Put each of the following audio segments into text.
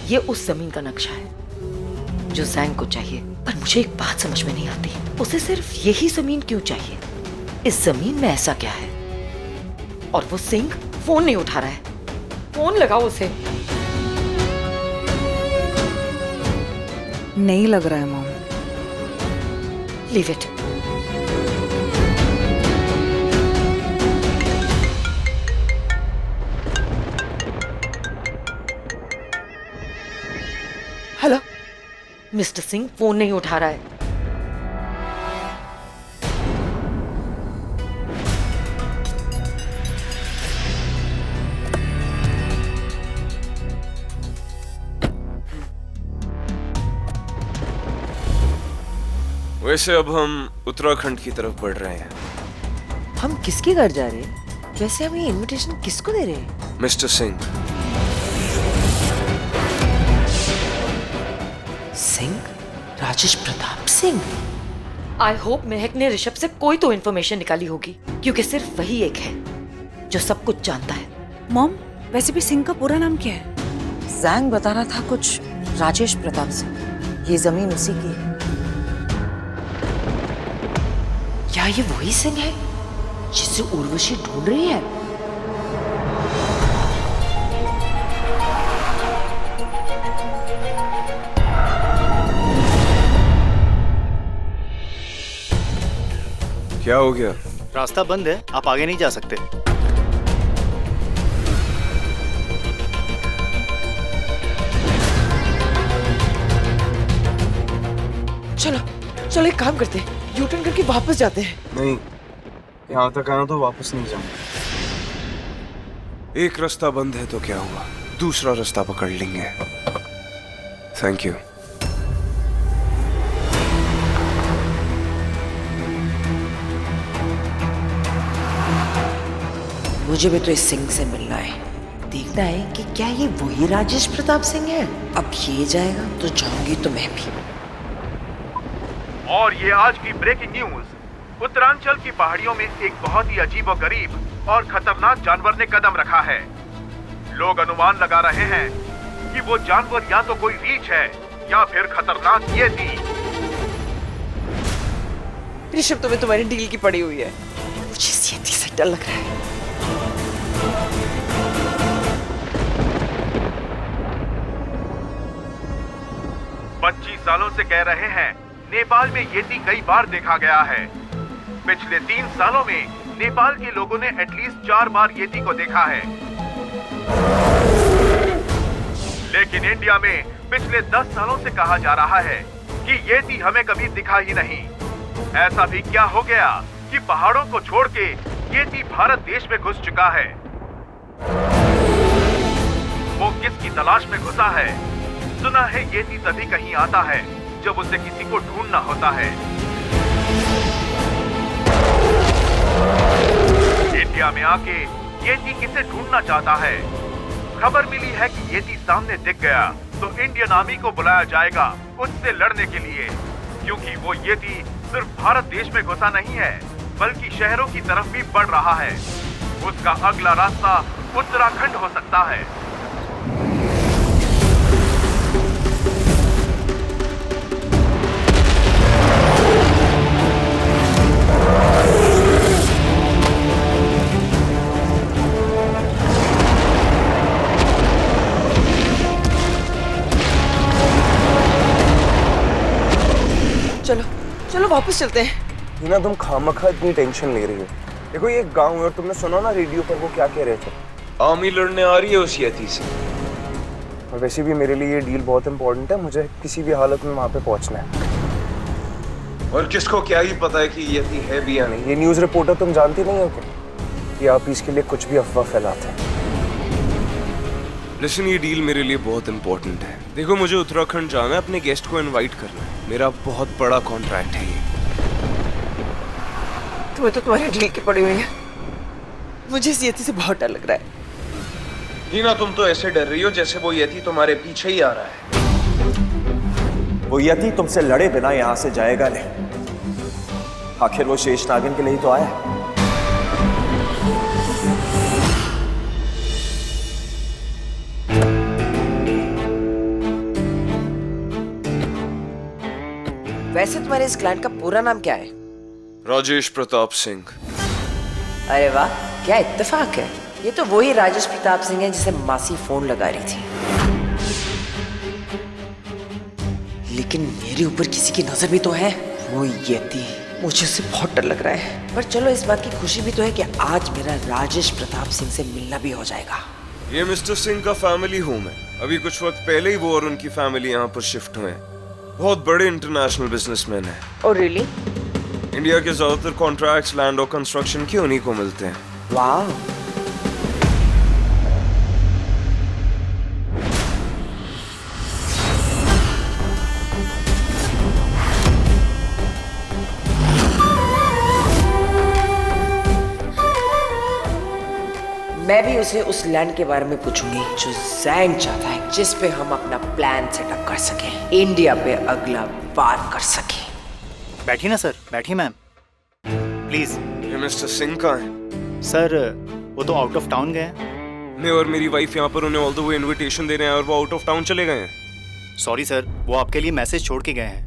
ये उस जमीन का नक्शा है जो जैंग को चाहिए। पर मुझे एक बात समझ में नहीं आती, उसे सिर्फ यही जमीन क्यों चाहिए? इस जमीन में ऐसा क्या है? और वो सिंह फोन नहीं उठा रहा है। फोन लगाओ उसे। नहीं लग रहा है mom. Leave it. Hello mister Singh, phone नहीं उठा रहा है। वैसे अब हम उत्तराखंड की तरफ बढ़ रहे हैं। हम किसके घर जा रहे हैं? वैसे हम ये इनविटेशन किसको दे रहे हैं? Mister Singh. Singh? Rajesh Pratap Singh? I hope महक ने ऋषभ से कोई तो इन्फॉर्मेशन निकाली होगी, क्योंकि सिर्फ वही एक है जो सब कुछ जानता है। मॉम, वैसे भी सिंह का पूरा नाम क्या है? जैंग बता रहा था कुछ राजेश प्रताप सिंह। ये जमीन उसी की है। क्या ये वही सिंह है जिसे उर्वशी ढूंढ रही है? क्या हो गया? रास्ता बंद है, आप आगे नहीं जा सकते। चलो चलो, एक काम करते हैं, यू टर्न करके वापस जाते हैं। नहीं, यहाँ तक आया तो वापस नहीं जाऊंगा। एक रास्ता बंद है तो क्या हुआ, दूसरा रास्ता पकड़ लेंगे। Thank you. मुझे भी तो इस सिंह से मिलना है। देखना है कि क्या ये वही राजेश प्रताप सिंह है। अब ये जाएगा तो जाऊंगी तो मैं भी। और ये आज की ब्रेकिंग न्यूज। उत्तरांचल की पहाड़ियों में एक बहुत ही अजीबोगरीब और खतरनाक जानवर ने कदम रखा है। लोग अनुमान लगा रहे हैं कि वो जानवर या तो कोई रीछ है या फिर खतरनाक येती। ऋषभ, तुम्हें तुम्हारी डील की पड़ी हुई है। मुझे इस येती से डर लग रहा है। 25 सालों से कह रहे हैं नेपाल में येती कई बार देखा गया है। पिछले 3 सालों में नेपाल के लोगों ने एटलीस्ट 4 बार येती को देखा है। लेकिन इंडिया में पिछले 10 सालों से कहा जा रहा है कि येती हमें कभी दिखा ही नहीं। ऐसा भी क्या हो गया कि पहाड़ों को छोड़ के येती भारत देश में घुस चुका है? वो किसकी तलाश में घुसा है? सुना है येती तभी कहीं आता है जब उसे किसी को ढूंढना होता है। इंडिया में आके येती किसे ढूंढना चाहता है? खबर मिली है कि येती सामने दिख गया तो इंडियन आर्मी को बुलाया जाएगा उससे लड़ने के लिए, क्योंकि वो येती सिर्फ भारत देश में घुसा नहीं है बल्कि शहरों की तरफ भी बढ़ रहा है। उसका अगला रास्ता उत्तराखंड हो सकता है। चलो चलो, वापस चलते हैं। हिना, तुम खामखा इतनी टेंशन ले रही हो। देखो ये गांव है और तुमने सुना ना रेडियो पर वो क्या कह रहे थे? आर्मी लड़ने आ रही है उस येती से। और वैसे भी मेरे लिए ये डील बहुत इंपॉर्टेंट है, मुझे किसी भी हालत में वहां पे पहुंचना है। और किसको क्या ही पता है कि येती है भी या नहीं। ये न्यूज रिपोर्टर तुम जानती नहीं हो क्या कि आप इसके लिए कुछ भी अफवाह फैलाते हैं? लिसन, ये डील मेरे लिए बहुत इंपॉर्टेंट है। देखो, मुझे उत्तराखंड जाना है, अपने गेस्ट को इनवाइट करना है। मेरा बहुत बड़ा कॉन्ट्रैक्ट है ये। तुम्हें तो तुम्हारी डील की पड़ी हुई है। मुझे इस येती से बहुत डर लग रहा है। हीना, तुम तो ऐसे डर रही हो जैसे वो येती तुम्हारे पीछे ही आ रहा है। वो यति तुमसे लड़े बिना यहां से जाएगा नहीं। आखिर वो शेष नागिन के लिए ही तो आया है। वैसे तुम्हारे इस क्लाइंट का पूरा नाम क्या है? राजेश प्रताप सिंह। अरे वाह, क्या इत्तेफाक है। ये तो वही राजेश प्रताप सिंह है जिसे मासी फोन लगा रही थी। लेकिन मेरे ऊपर किसी की नजर भी तो है, वो यति। मुझे उससे बहुत डर लग रहा है। पर चलो, इस बात की खुशी भी तो है कि आज मेरा राजेश प्रताप सिंह से मिलना भी हो जाएगा। ये मिस्टर सिंह का फैमिली होम है। अभी कुछ वक्त पहले ही वो और उनकी फैमिली यहाँ पर शिफ्ट हुए हैं। बहुत बड़े इंटरनेशनल बिजनेसमैन हैं। Oh really? इंडिया के ज्यादातर कॉन्ट्रैक्ट्स लैंड और कंस्ट्रक्शन के उन्हीं को मिलते हैं। वाह। मैं भी उसे उस लैंड के बारे में पूछूंगी जो जैंग चाहता है, जिस पे हम अपना प्लान सेटअप कर सके, इंडिया पे अगला वार कर सके। बैठिए ना सर, बैठिए मैम प्लीज। ये मिस्टर सिंह कहाँ हैं? सर वो तो आउट ऑफ टाउन गए हैं। मैं और मेरी वाइफ यहाँ पर उन्हें ऑल द वे इनविटेशन दे रहे हैं और वो आउट ऑफ टाउन चले गए हैं। सॉरी सर, वो आपके लिए मैसेज छोड़ के गए हैं।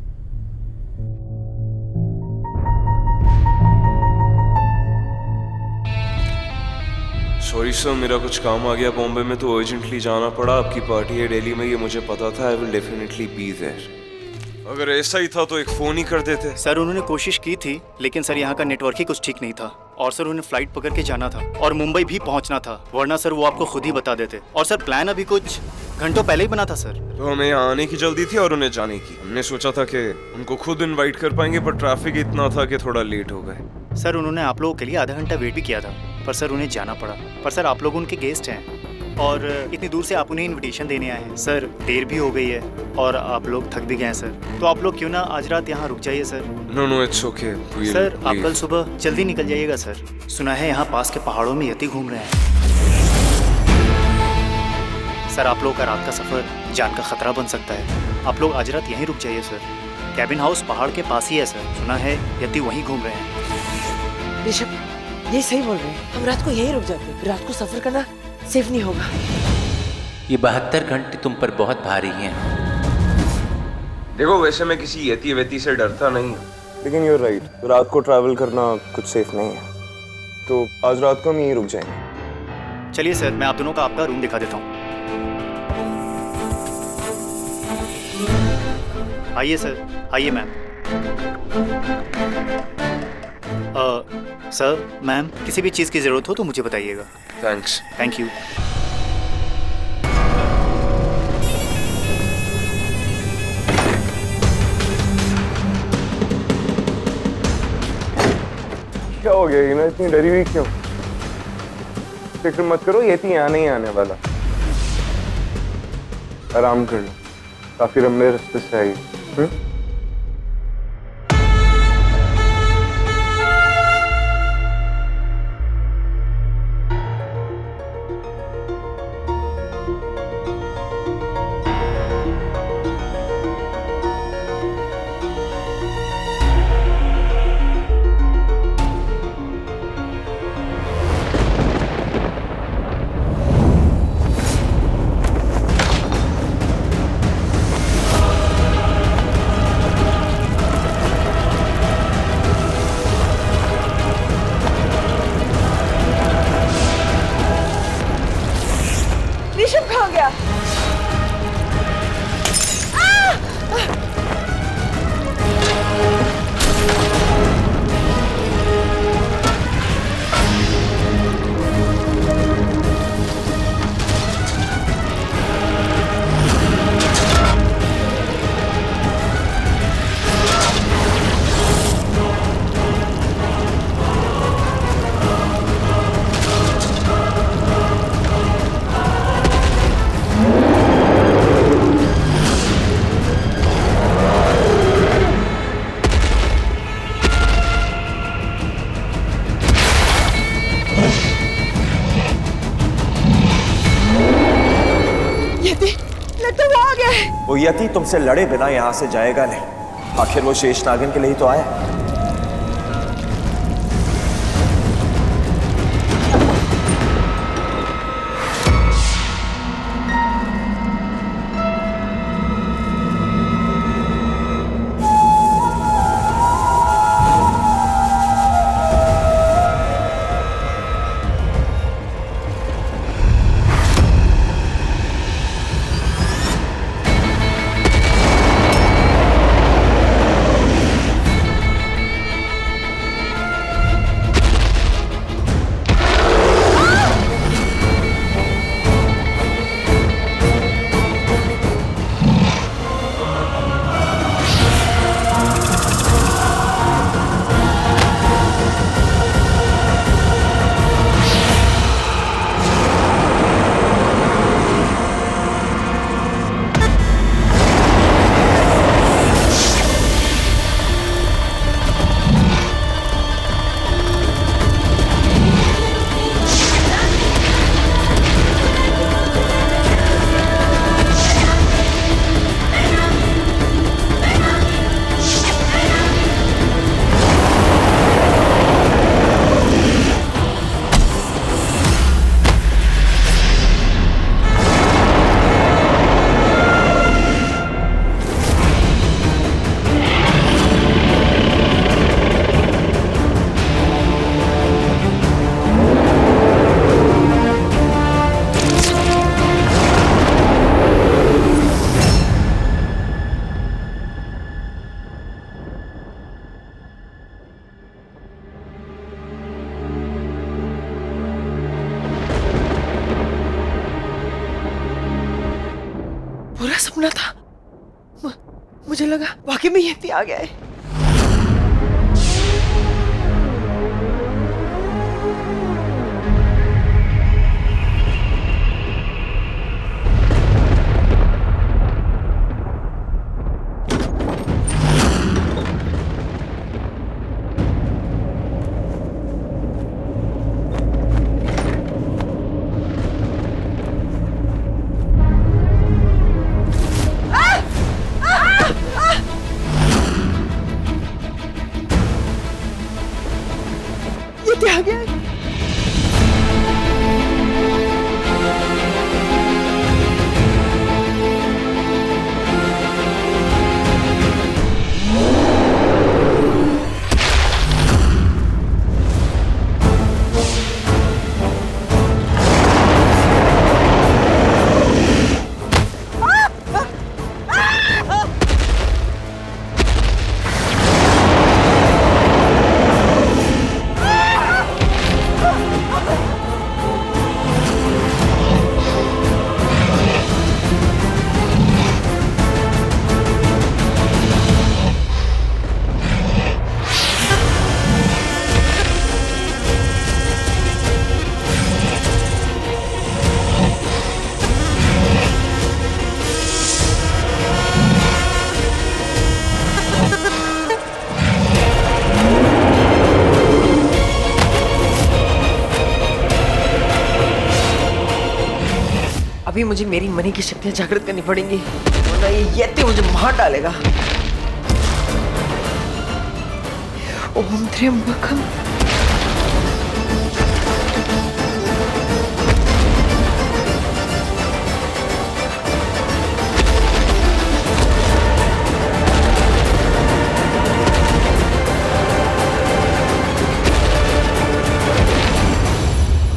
सॉरी सर, मेरा कुछ काम आ गया बॉम्बे में तो अर्जेंटली जाना पड़ा। आपकी पार्टी है दिल्ली में, ये मुझे पता था। I will definitely be there. अगर ऐसा ही था तो एक फोन ही कर देते। सर उन्होंने कोशिश की थी, लेकिन सर यहाँ का नेटवर्क ही कुछ ठीक नहीं था। और सर उन्हें फ्लाइट पकड़ के जाना था और मुंबई भी पहुँचना था, वरना सर वो आपको खुद ही बता देते। और सर प्लान अभी कुछ घंटों पहले ही बना था सर। तो हमें यहाँ आने की जल्दी थी और उन्हें जाने की। हमने सोचा था कि उनको खुद इनवाइट कर पाएंगे, पर ट्रैफिक इतना था कि थोड़ा लेट हो गए। सर उन्होंने आप लोगों के लिए आधा घंटा वेट भी किया था, पर सर उन्हें जाना पड़ा। पर सर आप लोग उनके गेस्ट हैं और इतनी दूर से आप उन्हें इनविटेशन देने आए हैं। सर देर भी हो गई है और आप लोग थक भी गए हैं सर, तो आप लोग क्यों ना आज रात यहाँ रुक जाइए sir. No no, it's okay. Sir आप कल सुबह जल्दी निकल जाइएगा सर। सुना है यहाँ पास के पहाड़ों में यति घूम रहे हैं। सर आप लोगों का रात का सफर जान का खतरा बन सकता है। आप लोग आज रात यहीं रुक जाइए सर। कैबिन हाउस पहाड़ के पास ही है सर। सुना है यति वहीं घूम रहे हैं। ऋषभ, ये सही बोल रहे हैं। हम रात को यहीं रुक जाते हैं। रात को सफर करना सेफ नहीं होगा। ये 72 घंटे तुम पर बहुत भारी हैं। देखो, वैसे मैं किसी यति वेती से डरता नहीं हूँ, लेकिन यूर राइट, रात को ट्रैवल करना कुछ सेफ नहीं है। तो आज रात को हम यहीं रुक जाएंगे। चलिए सर, मैं आप दोनों का आपका रूम दिखा देता हूँ। आइए सर, आइए मैम। सर मैम, किसी भी चीज़ की ज़रूरत हो तो मुझे बताइएगा। थैंक्स। Thank you. क्या हो गया, ना इतनी डरी हुई क्यों? फिक्र मत करो, ये तो यहाँ नहीं आने वाला। आराम कर लो, काफी लंबे रास्ते से आई। ऋषभ कहाँ गया? वो यति तुमसे लड़े बिना यहां से जाएगा नहीं। आखिर वो शेष नागिन के लिए ही तो आया। सपना था। मुझे लगा वाकई में यति आ गया है। आ गया है। अभी मुझे मेरी मनी की शक्तियां जागृत करनी पड़ेंगी, वरना ये यति मुझे मार डालेगा। ओम त्र्यंबकम